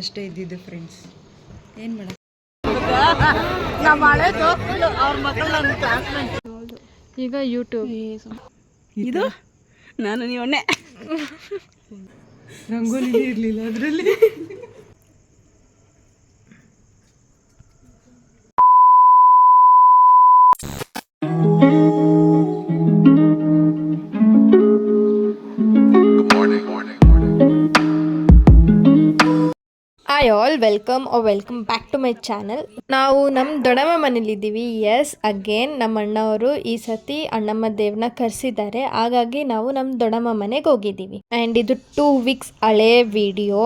ಅಷ್ಟೇ ಇದ್ದಿದ್ದು ಫ್ರೆಂಡ್ಸ್. ಏನು ಮಾಡೋದು? ಈಗ ಯೂಟ್ಯೂಬ್ ಇದು ನಾನು ನೀವನ್ನೇ ರಂಗೋಲಿ ಇರಲಿಲ್ಲ ಅದರಲ್ಲಿ. Hi all, welcome back to my channel. ನಾವು ನಮ್ಮ ದೊಡ್ಡಮ್ಮ ಮನೇಲಿದ್ದೀವಿ. ಎಸ್, ಅಗೇನ್ ನಮ್ಮ ಅಣ್ಣವರು ಈ ಸತಿ ಅಣ್ಣಮ್ಮ ದೇವ್ರನ್ನ ಕರೆಸಿದ್ದಾರೆ. ಹಾಗಾಗಿ ನಾವು ನಮ್ಮ ದೊಡ್ಡಮ್ಮ ಮನೆಗೆ ಹೋಗಿದ್ದೀವಿ. ಆ್ಯಂಡ್ ಇದು 2 weeks ಹಳೆ ವಿಡಿಯೋ.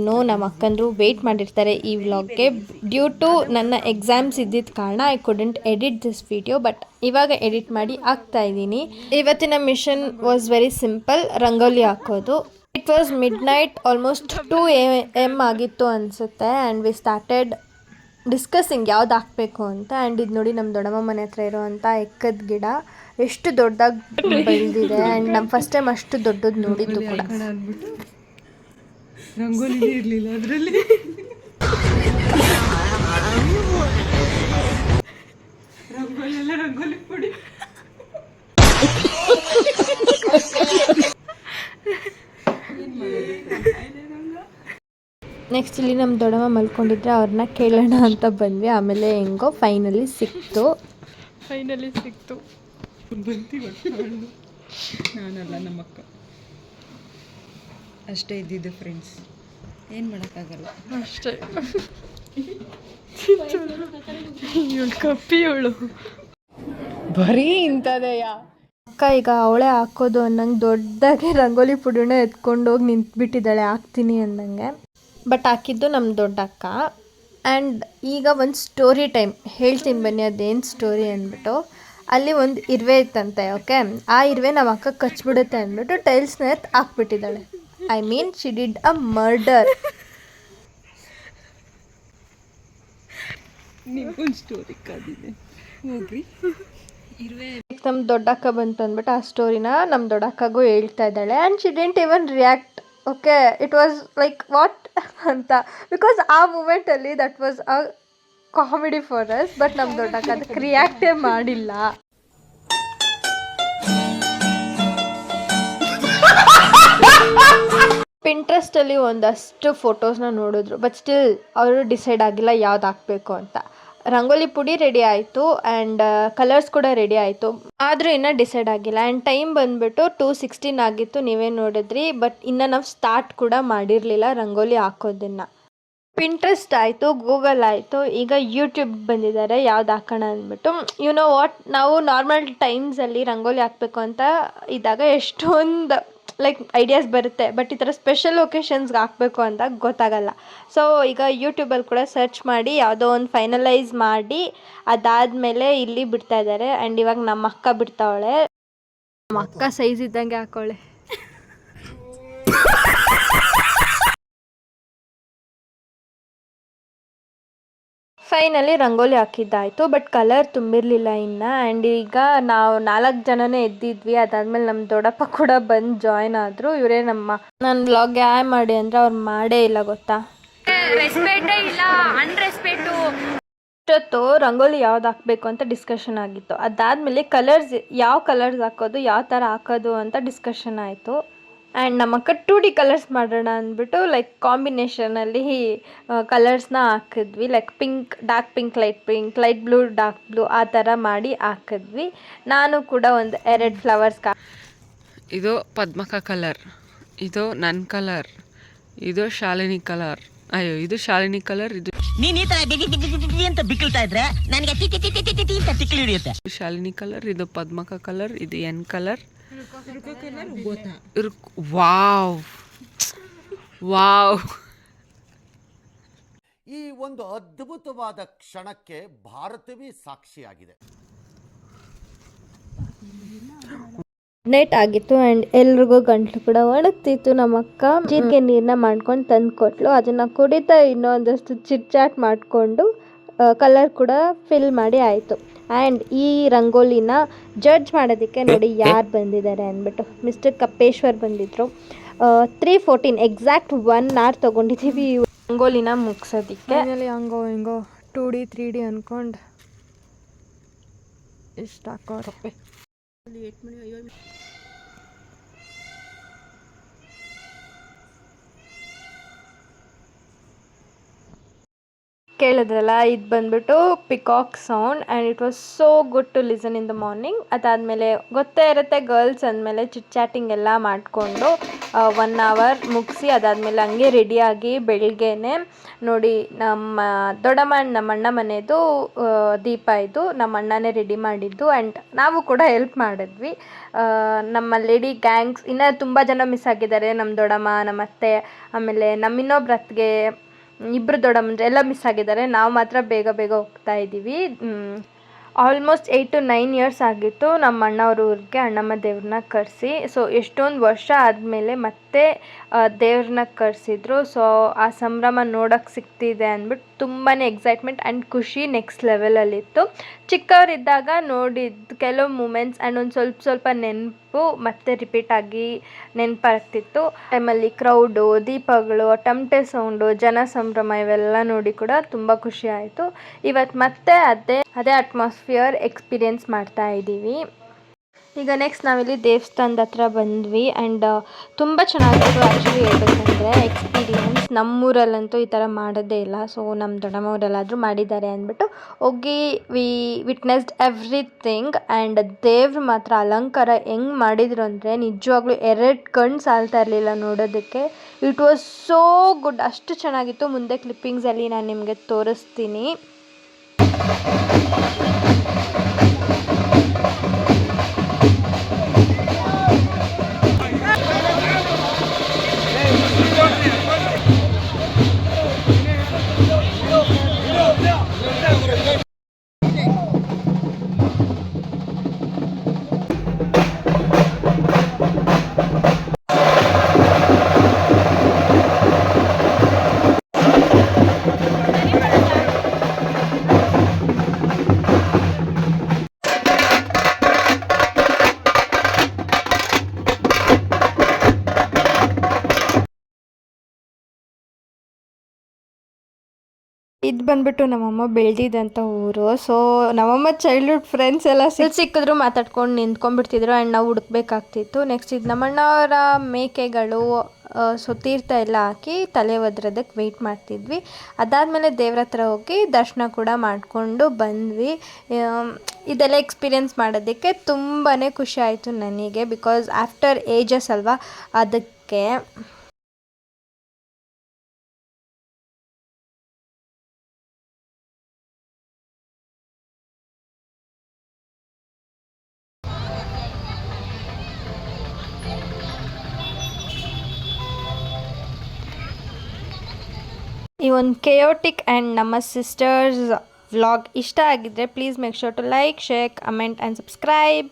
ನೋ ನಮ್ಮ ಅಕ್ಕಂದ್ರು ವೆಯ್ಟ್ ಮಾಡಿರ್ತಾರೆ ಈ ವ್ಲಾಗ್ಗೆ. ಡ್ಯೂ ಟು ನನ್ನ ಎಕ್ಸಾಮ್ಸ್ ಇದ್ದಿದ್ದ ಕಾರಣ I couldn't edit this video, but ಇವಾಗ ಎಡಿಟ್ ಮಾಡಿ ಹಾಕ್ತಾ ಇದ್ದೀನಿ. ಇವತ್ತಿನ mission was very simple, rangoli ಹಾಕೋದು. It was midnight, almost 2 AM ಆಗಿತ್ತು ಅನಿಸುತ್ತೆ. ಆ್ಯಂಡ್ ವಿ ಸ್ಟಾರ್ಟೆಡ್ ಡಿಸ್ಕಸಿಂಗ್ ಯಾವ್ದು ಹಾಕಬೇಕು ಅಂತ. ಆ್ಯಂಡ್ ಇದು ನೋಡಿ ನಮ್ಮ ದೊಡ್ಡಮ್ಮ ಮನೆ ಹತ್ರ ಇರೋವಂಥ ಎಕ್ಕದ ಗಿಡ ಎಷ್ಟು ದೊಡ್ಡದಾಗಿ ಬೆಳೆದಿದೆ. ಆ್ಯಂಡ್ ನಮ್ಮ ಫಸ್ಟ್ ಟೈಮ್ ಅಷ್ಟು ದೊಡ್ಡದು ನೋಡಿದ್ದು ಕೂಡ. ರಂಗೋಲಿ ಇರಲಿಲ್ಲ ಅದರಲ್ಲಿ. ರಂಗೋಲಿ ಪುಡಿ. ನೆಕ್ಸ್ಟ್ ಇಲ್ಲಿ ನಮ್ಮ ದೊಡ್ಡಮ್ಮ ಮಲ್ಕೊಂಡಿದ್ರೆ ಅವ್ರನ್ನ ಕೇಳೋಣ ಅಂತ ಬಂದ್ವಿ. ಆಮೇಲೆ ಹೆಂಗೋ ಫೈನಲಿ ಸಿಕ್ತು. ನಾನಲ್ಲ ನಮ್ಮಕ್ಕ. ಅಷ್ಟೇ ಇದ್ದಿದ್ದು ಫ್ರೆಂಡ್ಸ್. ಏನು ಮಾಡೋಕ್ಕಾಗಲ್ಲ ಅಷ್ಟೇ. ಕಪ್ಪಿಯವಳು ಬರೀ ಇಂಥದೆಯ ಅಕ್ಕ. ಈಗ ಅವಳೇ ಹಾಕೋದು ಅನ್ನಂಗೆ ದೊಡ್ಡದಾಗಿ ರಂಗೋಲಿ ಪುಡಿನ ಎತ್ಕೊಂಡೋಗಿ ನಿಂತ್ಬಿಟ್ಟಿದ್ದಾಳೆ ಹಾಕ್ತೀನಿ ಅಂದಂಗೆ. ಬಟ್ ಹಾಕಿದ್ದು ನಮ್ಮ ದೊಡ್ಡಕ್ಕ. ಆ್ಯಂಡ್ ಈಗ ಒಂದು ಸ್ಟೋರಿ ಟೈಮ್ ಹೇಳ್ತೀನಿ ಬನ್ನಿ, ಅದೇನು ಸ್ಟೋರಿ ಅಂದ್ಬಿಟ್ಟು. ಅಲ್ಲಿ ಒಂದು ಇರುವೆ ಇತ್ತಂತೆ. ಓಕೆ, ಆ ಇರುವೆ ನಮ್ಮ ಅಕ್ಕ ಕಚ್ಬಿಡುತ್ತೆ ಅಂದ್ಬಿಟ್ಟು ಟೈಲ್ಸ್ನ ಎತ್ತು ಹಾಕ್ಬಿಟ್ಟಿದ್ದಾಳೆ. I mean she did a murder. ನಿಮ್ಗೊಂದು ಸ್ಟೋರಿ ಕಾದಿದೆ ಹೋಗ್ರಿ. ನಮ್ಮ ದೊಡ್ಡಕ್ಕ ಬಂತು ಅಂದ್ಬಿಟ್ಟು ಆ ಸ್ಟೋರಿನ ನಮ್ಮ ದೊಡ್ಡಕ್ಕಗೂ ಹೇಳ್ತಾ ಇದ್ದಾಳೆ. And she didn't even react. Okay, it was like what ಅಂತ, ಬಿಕಾಸ್ ಆ ಮೂಮೆಂಟಲ್ಲಿ that was a comedy for us. But ನಮ್ಮ ದೊಡ್ಡಕ್ಕ ಅದಕ್ಕೆ ರಿಯಾಕ್ಟೇ ಮಾಡಿಲ್ಲ. ಪಿಂಟ್ರೆಸ್ಟಲ್ಲಿ ಒಂದಷ್ಟು ಫೋಟೋಸ್ನ ನೋಡಿದ್ರು, ಬಟ್ ಸ್ಟಿಲ್ ಅವರು ಡಿಸೈಡ್ ಆಗಿಲ್ಲ ಯಾವ್ದು ಹಾಕಬೇಕು ಅಂತ. ರಂಗೋಲಿ ಪುಡಿ ರೆಡಿ ಆಯಿತು ಆ್ಯಂಡ್ ಕಲರ್ಸ್ ಕೂಡ ರೆಡಿ ಆಯಿತು, ಆದರೂ ಇನ್ನೂ ಡಿಸೈಡ್ ಆಗಿಲ್ಲ. ಆ್ಯಂಡ್ ಟೈಮ್ ಬಂದುಬಿಟ್ಟು 2:16 ಆಗಿತ್ತು, ನೀವೇ ನೋಡಿದ್ರಿ. ಬಟ್ ಇನ್ನು ನಾವು ಸ್ಟಾರ್ಟ್ ಕೂಡ ಮಾಡಿರಲಿಲ್ಲ ರಂಗೋಲಿ ಹಾಕೋದನ್ನು. ಪಿಂಟ್ರೆಸ್ಟ್ ಆಯಿತು, ಗೂಗಲ್ ಆಯಿತು, ಈಗ ಯೂಟ್ಯೂಬ್ ಬಂದಿದ್ದಾರೆ ಯಾವ್ದು ಹಾಕೋಣ ಅಂದ್ಬಿಟ್ಟು. ಯು ನೋ ವಾಟ್, ನಾವು ನಾರ್ಮಲ್ ಟೈಮ್ಸಲ್ಲಿ ರಂಗೋಲಿ ಹಾಕಬೇಕು ಅಂತ ಇದ್ದಾಗ ಎಷ್ಟೊಂದು ಲೈಕ್ ಐಡಿಯಾಸ್ ಬರುತ್ತೆ. ಬಟ್ ಈ ಥರ ಸ್ಪೆಷಲ್ ಒಕೇಶನ್ಸ್ಗೆ ಹಾಕಬೇಕು ಅಂತ ಗೊತ್ತಾಗಲ್ಲ. ಸೊ ಈಗ ಯೂಟ್ಯೂಬಲ್ಲಿ ಕೂಡ ಸರ್ಚ್ ಮಾಡಿ ಯಾವುದೋ ಒಂದು ಫೈನಲೈಸ್ ಮಾಡಿ ಅದಾದಮೇಲೆ ಇಲ್ಲಿ ಬಿಡ್ತಾ ಇದ್ದಾರೆ. ಆ್ಯಂಡ್ ಇವಾಗ ನಮ್ಮ ಅಕ್ಕ ಬಿಡ್ತಾವಳೆ. ನಮ್ಮ ಅಕ್ಕ ಸೈಜ್ ಇದ್ದಂಗೆ ಹಾಕೋಳೆ. ಫೈನಲಿ ರಂಗೋಲಿ ಹಾಕಿದ್ದಾಯಿತು, ಬಟ್ ಕಲರ್ ತುಂಬಿರಲಿಲ್ಲ ಇನ್ನು. ಆ್ಯಂಡ್ ಈಗ ನಾವು 4 ಜನನೇ ಎದ್ದಿದ್ವಿ. ಅದಾದಮೇಲೆ ನಮ್ಮ ದೊಡ್ಡಪ್ಪ ಕೂಡ ಬಂದು ಜಾಯ್ನ್ ಆದರು. ಇವರೇ ನನ್ನ ವ್ಲಾಗ್ಗೆ ಆ್ಯಡ್ ಮಾಡಿ ಅಂದರೆ ಅವ್ರು ಮಾಡೇ ಇಲ್ಲ ಗೊತ್ತಾ. ಇಷ್ಟೊತ್ತು ರಂಗೋಲಿ ಯಾವ್ದು ಹಾಕಬೇಕು ಅಂತ ಡಿಸ್ಕಷನ್ ಆಗಿತ್ತು. ಅದಾದಮೇಲೆ ಯಾವ ಕಲರ್ಸ್ ಹಾಕೋದು, ಯಾವ ಥರ ಹಾಕೋದು ಅಂತ ಡಿಸ್ಕಷನ್ ಆಯಿತು. ಆ್ಯಂಡ್ ನಮ್ಮ ಅಕ್ಕ 2D ಕಲರ್ಸ್ ಮಾಡೋಣ ಅಂದ್ಬಿಟ್ಟು ಲೈಕ್ ಕಾಂಬಿನೇಷನಲ್ಲಿ ಕಲರ್ಸ್ನ ಹಾಕಿದ್ವಿ. Like pink, dark pink, light blue, dark blue ಆ ಥರ ಮಾಡಿ ಹಾಕಿದ್ವಿ. ನಾನು ಕೂಡ ಒಂದು 2 ಫ್ಲವರ್ಸ್. ಇದು ಪದ್ಮಕ ಕಲರ್, ಇದು ನನ್ನ ಕಲರ್, ಇದು ಶಾಲಿನಿ ಕಲರ್. ಅಯ್ಯೋ, ಇದು ಶಾಲಿನಿ ಕಲರ್. ಇದು ನೀನ್ ಈ ತರ ಅಂತ ಬಿಕ್ಕಳ್ತಾ ಇದ್ರೆ ನನಗೆ ತಿಕ್ಕಿ ಹಿಡಿಯುತ್ತೆ. ಶಾಲಿನಿ ಕಲರ್, ಇದು ಪದ್ಮಕ ಕಲರ್, ಇದು ಎನ್ ಕಲರ್. Wow wow. ಈ ಒಂದು ಅದ್ಭುತವಾದ ಕ್ಷಣಕ್ಕೆ ಭಾರತವೇ ಸಾಕ್ಷಿಯಾಗಿದೆ. ನೈಟ್ ಆಗಿತ್ತು ಆ್ಯಂಡ್ ಎಲ್ರಿಗೂ ಗಂಟ್ಲು ಕೂಡ ಒಣಗ್ತಿತ್ತು. ನಮ್ಮ ಅಕ್ಕ ಜೀರಿಗೆ ನೀರನ್ನ ಮಾಡ್ಕೊಂಡು ತಂದು ಕೊಟ್ಲು. ಅದನ್ನು ಕುಡಿತಾ ಇನ್ನೊಂದಷ್ಟು ಚಿಟ್ಚಾಟ್ ಮಾಡಿಕೊಂಡು ಕಲರ್ ಕೂಡ ಫಿಲ್ ಮಾಡಿ ಆಯಿತು. ಆ್ಯಂಡ್ ಈ ರಂಗೋಲಿನ ಜಡ್ಜ್ ಮಾಡೋದಕ್ಕೆ ನೋಡಿ ಯಾರು ಬಂದಿದ್ದಾರೆ ಅಂದ್ಬಿಟ್ಟು ಮಿಸ್ಟರ್ ಕಪ್ಪೇಶ್ವರ್ ಬಂದಿದ್ದರು. 3:14 ಎಕ್ಸಾಕ್ಟ್ 1 hour ತೊಗೊಂಡಿದ್ದೀವಿ ರಂಗೋಲಿನ ಮುಗ್ಸೋದಕ್ಕೆ ಹಂಗೋ ಹಿಂಗೋ 2D 3D ಅಂದ್ಕೊಂಡು ಇಷ್ಟ ಹಾಕೋರಪ್ಪೆ. ಕೇಳಿದ್ರಲ್ಲ, ಇದು ಬಂದ್ಬಿಟ್ಟು peacock sound and it was so good to listen in the morning. ಅದಾದಮೇಲೆ ಗೊತ್ತೇ ಇರುತ್ತೆ ಗರ್ಲ್ಸ್ ಅಂದಮೇಲೆ ಚಾಟಿಂಗ್ ಎಲ್ಲ ಮಾಡಿಕೊಂಡು 1 ಅವರ್ ಮುಗಿಸಿ ಅದಾದಮೇಲೆ ಹಂಗೆ ರೆಡಿಯಾಗಿ ಬೆಳಗ್ಗೆನೆ ನೋಡಿ ನಮ್ಮ ದೊಡ್ಡಮ್ಮ ನಮ್ಮ ಅಣ್ಣ ಮನೆಯದು ದೀಪ ಇದು ನಮ್ಮ ಅಣ್ಣನೇ ರೆಡಿ ಮಾಡಿದ್ದು ಆ್ಯಂಡ್ ನಾವು ಕೂಡ ಹೆಲ್ಪ್ ಮಾಡಿದ್ವಿ. ನಮ್ಮ ಲೇಡಿ ಗ್ಯಾಂಗ್ಸ್ ಇನ್ನೂ ತುಂಬ ಜನ ಮಿಸ್ ಆಗಿದ್ದಾರೆ. ನಮ್ಮ ದೊಡ್ಡಮ್ಮ, ನಮ್ಮ ಅತ್ತೆ, ಆಮೇಲೆ ನಮ್ಮ ಇನ್ನೊಬ್ರ ಅತ್ತಿಗೆ, ಇಬ್ಬರು ದೊಡ್ಡಮ್ಮಂದ್ರೆ ಎಲ್ಲ ಮಿಸ್ ಆಗಿದ್ದಾರೆ. ನಾವು ಮಾತ್ರ ಬೇಗ ಬೇಗ ಹೋಗ್ತಾ ಇದ್ದೀವಿ. ಆಲ್ಮೋಸ್ಟ್ 8 to 9 ಇಯರ್ಸ್ ಆಗಿತ್ತು ನಮ್ಮ ಅಣ್ಣವ್ರ ಊರಿಗೆ ಅಣ್ಣಮ್ಮ ದೇವ್ರನ್ನ ಕರೆಸಿ. ಸೊ ಎಷ್ಟೊಂದು ವರ್ಷ ಆದಮೇಲೆ ಮತ್ತೆ ದೇವ್ರನ್ನ ಕರೆಸಿದ್ರು. ಸೊ ಆ ಸಂಭ್ರಮ ನೋಡೋಕ್ಕೆ ಸಿಗ್ತಿದೆ ಅಂದ್ಬಿಟ್ಟು ತುಂಬಾ ಎಕ್ಸೈಟ್ಮೆಂಟ್ ಆ್ಯಂಡ್ ಖುಷಿ ನೆಕ್ಸ್ಟ್ ಲೆವೆಲಲ್ಲಿತ್ತು. ಚಿಕ್ಕವರಿದ್ದಾಗ ನೋಡಿದ್ದು ಕೆಲವು ಮೂಮೆಂಟ್ಸ್ ಆ್ಯಂಡ್ ಒಂದು ಸ್ವಲ್ಪ ನೆನಪು ಮತ್ತೆ ರಿಪೀಟ್ ಆಗಿ ನೆನಪಾಗ್ತಿತ್ತು. ಟೈಮಲ್ಲಿ ಕ್ರೌಡು, ದೀಪಗಳು, ಟಮಟೆ ಸೌಂಡು, ಜನ ಸಂಭ್ರಮ ಇವೆಲ್ಲ ನೋಡಿ ಕೂಡ ತುಂಬ ಖುಷಿ ಆಯಿತು. ಇವತ್ತು ಮತ್ತೆ ಅದೇ ಅಟ್ಮಾಸ್ಫಿಯರ್ ಎಕ್ಸ್ಪೀರಿಯೆನ್ಸ್ ಮಾಡ್ತಾ ಇದ್ದೀವಿ. ಈಗ ನೆಕ್ಸ್ಟ್ ನಾವಿಲ್ಲಿ ದೇವಸ್ಥಾನದ ಹತ್ರ ಬಂದ್ವಿ ಆ್ಯಂಡ್ ತುಂಬ ಚೆನ್ನಾಗಿತ್ತು. ಆ್ಯಕ್ಚುಲಿ ಹೇಳ್ಬೇಕಂದ್ರೆ ಎಕ್ಸ್ಪೀರಿಯೆನ್ಸ್ ನಮ್ಮೂರಲ್ಲಂತೂ ಈ ಥರ ಮಾಡೋದೇ ಇಲ್ಲ. ಸೊ ನಮ್ಮ ದೊಡ್ಡಮ್ಮೂರಲ್ಲಾದರೂ ಮಾಡಿದ್ದಾರೆ ಅಂದ್ಬಿಟ್ಟು ಹೋಗಿ ವಿಟ್ನೆಸ್ಡ್ ಎವ್ರಿಥಿಂಗ್. ಆ್ಯಂಡ್ ದೇವ್ರು ಮಾತ್ರ ಅಲಂಕಾರ ಹೆಂಗೆ ಮಾಡಿದ್ರು ಅಂದರೆ ನಿಜವಾಗ್ಲೂ 2 ಕಣ್ಣು ಸಾಲ್ತಾ ಇರಲಿಲ್ಲ ನೋಡೋದಕ್ಕೆ. ಇಟ್ ವಾಸ್ ಸೋ ಗುಡ್, ಅಷ್ಟು ಚೆನ್ನಾಗಿತ್ತು. ಮುಂದೆ ಕ್ಲಿಪ್ಪಿಂಗ್ಸಲ್ಲಿ ನಾನು ನಿಮಗೆ ತೋರಿಸ್ತೀನಿ. ಇದು ಬಂದ್ಬಿಟ್ಟು ನಮ್ಮಮ್ಮ ಬೆಳೆದಿದ್ದಂಥ ಊರು. ಸೊ ನಮ್ಮಮ್ಮ ಚೈಲ್ಡ್ಹುಡ್ ಫ್ರೆಂಡ್ಸ್ ಎಲ್ಲ ಸಿಕ್ಕಿದ್ರು ಮಾತಾಡ್ಕೊಂಡು ನಿಂತ್ಕೊಂಡ್ಬಿಡ್ತಿದ್ರು ಆ್ಯಂಡ್ ನಾವು ಹುಡುಕ್ಬೇಕಾಗ್ತಿತ್ತು. ನೆಕ್ಸ್ಟ್ ಇದು ನಮ್ಮಣ್ಣವರ ಮೇಕೆಗಳು. ಸೊ ತೀರ್ಥ ಎಲ್ಲ ಹಾಕಿ ತಲೆ ಒದ್ರೋದಕ್ಕೆ ವೆಯ್ಟ್ ಮಾಡ್ತಿದ್ವಿ. ಅದಾದಮೇಲೆ ದೇವ್ರ ಹತ್ರ ಹೋಗಿ ದರ್ಶನ ಕೂಡ ಮಾಡಿಕೊಂಡು ಬಂದ್ವಿ. ಇದೆಲ್ಲ ಎಕ್ಸ್ಪೀರಿಯೆನ್ಸ್ ಮಾಡೋದಕ್ಕೆ ತುಂಬಾ ಖುಷಿ ಆಯಿತು ನನಗೆ, ಬಿಕಾಸ್ ಆಫ್ಟರ್ ಏಜಸ್ ಅಲ್ವಾ ಅದಕ್ಕೆ. ಈ ಒಂದು ಕೆಯೋಟಿಕ್ ಆ್ಯಂಡ್ ನಮ್ಮ ಸಿಸ್ಟರ್ಸ್ ವ್ಲಾಗ್ ಇಷ್ಟ ಆಗಿದ್ದರೆ please make sure to like, share, comment and subscribe.